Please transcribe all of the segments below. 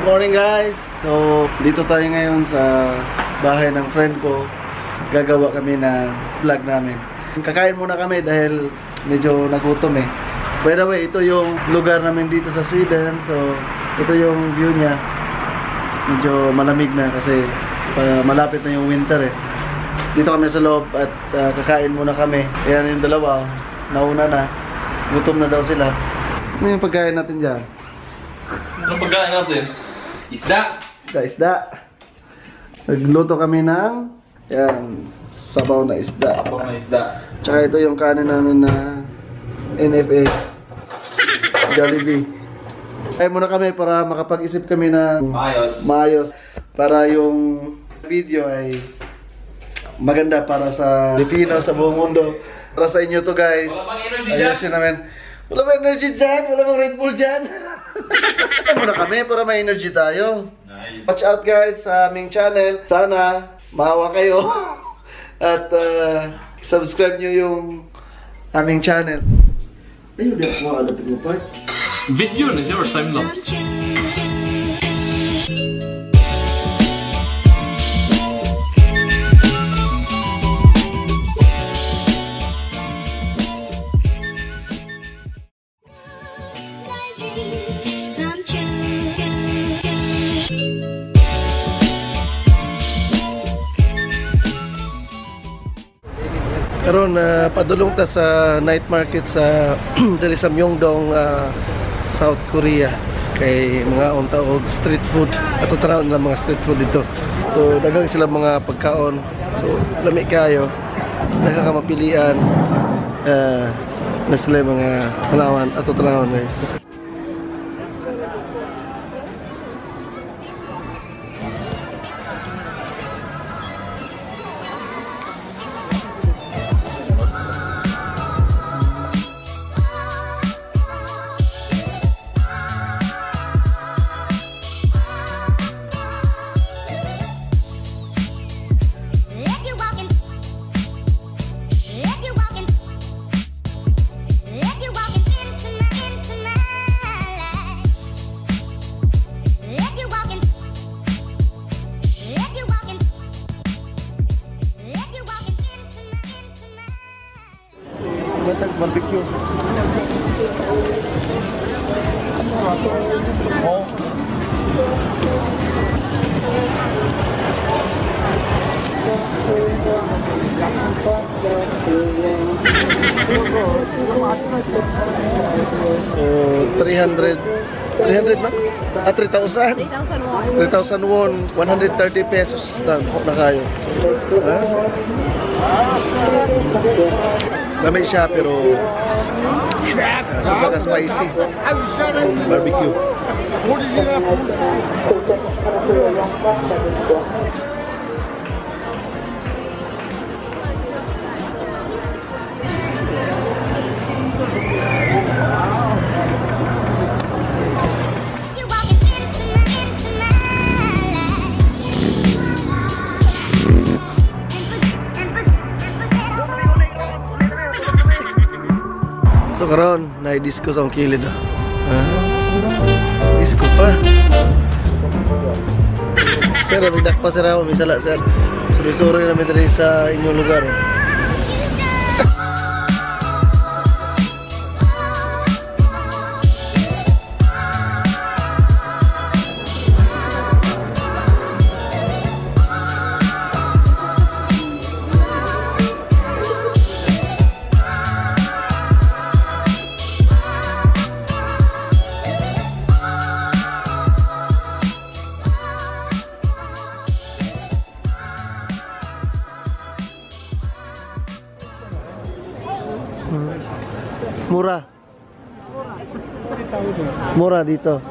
Morning guys! So, dito tayo ngayon sa bahay ng friend ko. Gagawa kami ng vlog namin. Kakain muna kami dahil medyo nagutom eh. By the way, ito yung lugar namin dito sa Sweden. So, ito yung view niya. Medyo malamig na kasi malapit na yung winter eh. Dito kami sa loob at kakain muna kami. Ayan yung dalawa. Nauna na. Gutom na daw sila. Ano yung pagkain natin dyan? Anong pagkain natin? Isda! Isda. Nagluto kami ng yan, sabaw na isda. Sabaw na isda. Tsaka ito yung kanin namin na NFA Jollibee. Kaya muna kami para makapag-isip kami ng maayos. Para yung video ay maganda para sa Pilipino, sa buong mundo. Para sa inyo to guys. Wala bang energy dyan? Ayusin namin. Wala bang energy dyan? Wala bang Red Bull dyan? Muna kami para may energy tayo. Nice. Watch out guys sa aming channel. Sana maawa kayo at subscribe nyo yung aming channel. Ayun, di ako adapit mo pa. Videon is yours, time-lapse. Karon padulong ta sa night market sa diri sa Myeongdong, South Korea. Kay mga unta og street food. Ato tanawon na mga street food dito. So daghang sila mga pagkaon. So lami kayo. Daghang ka mapilian. Na sila mga tanawan ato tanawon guys. Barbecue. Oh. $300 na? 3,000? 3,000 won, 130 pesos na kayo. Lamay siya pero super ka spicy. Barbecue. So karon na-disco sa kilid. Disco pa. Sir, magdak pa sir ako, misala sir. Suri-suri na diri sa inyong lugar. Mura. Mura dito.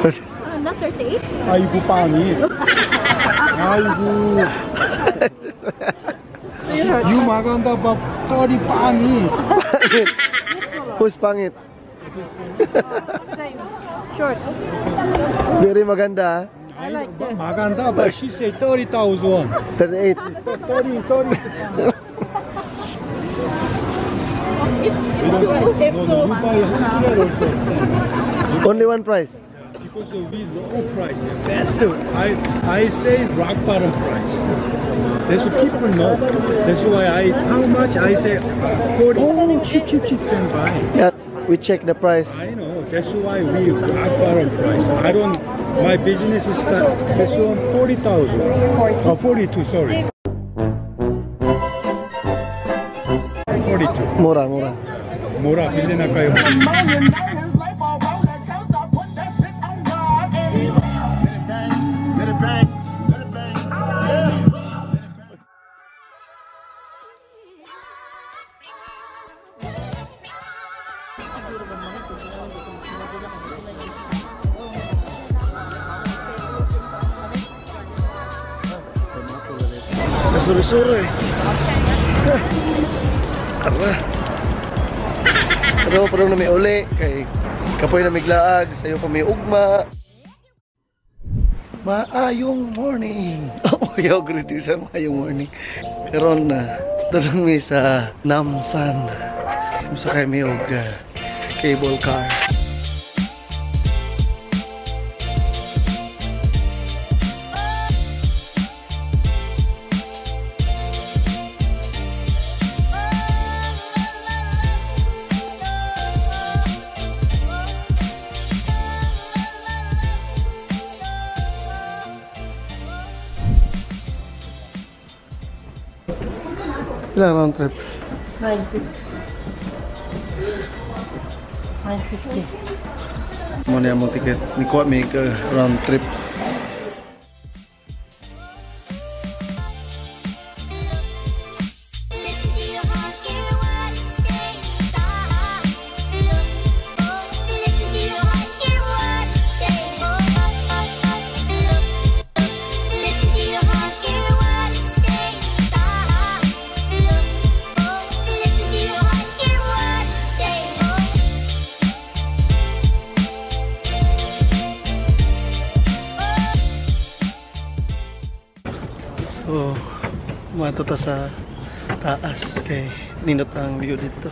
40,000. Not 38? 아이고 빵이. 아이고. You maganda ba tori 빵이. Who's pangit? Short. Very maganda. I like that. maganda but she say 30,000. 38. 30. If you buy 100 also. Only one price. because we low price. That's the I say rock bottom price. That's what people know. That's why how much I say 40. Oh, cheap can buy. Yeah, we check the price. I know. That's why we rock bottom price. I don't. My business is start. This one 40,000. Oh, 42. Sorry. 42. Mura. Mura, bilhin na kayo. Suri-suri. Tara. Pero parang na may uli. Kay kapoy na may glaag. Sa'yo pa may ugma. Maayong morning. Ayaw, greeting sa maayong morning. Karon na. Tanong may sa Namsan. Sa kay may cable car. Ilang round trip? 950. Muna yung ticket. Ni kuha may round trip. So, matuta sa taas kay ninot ang view dito.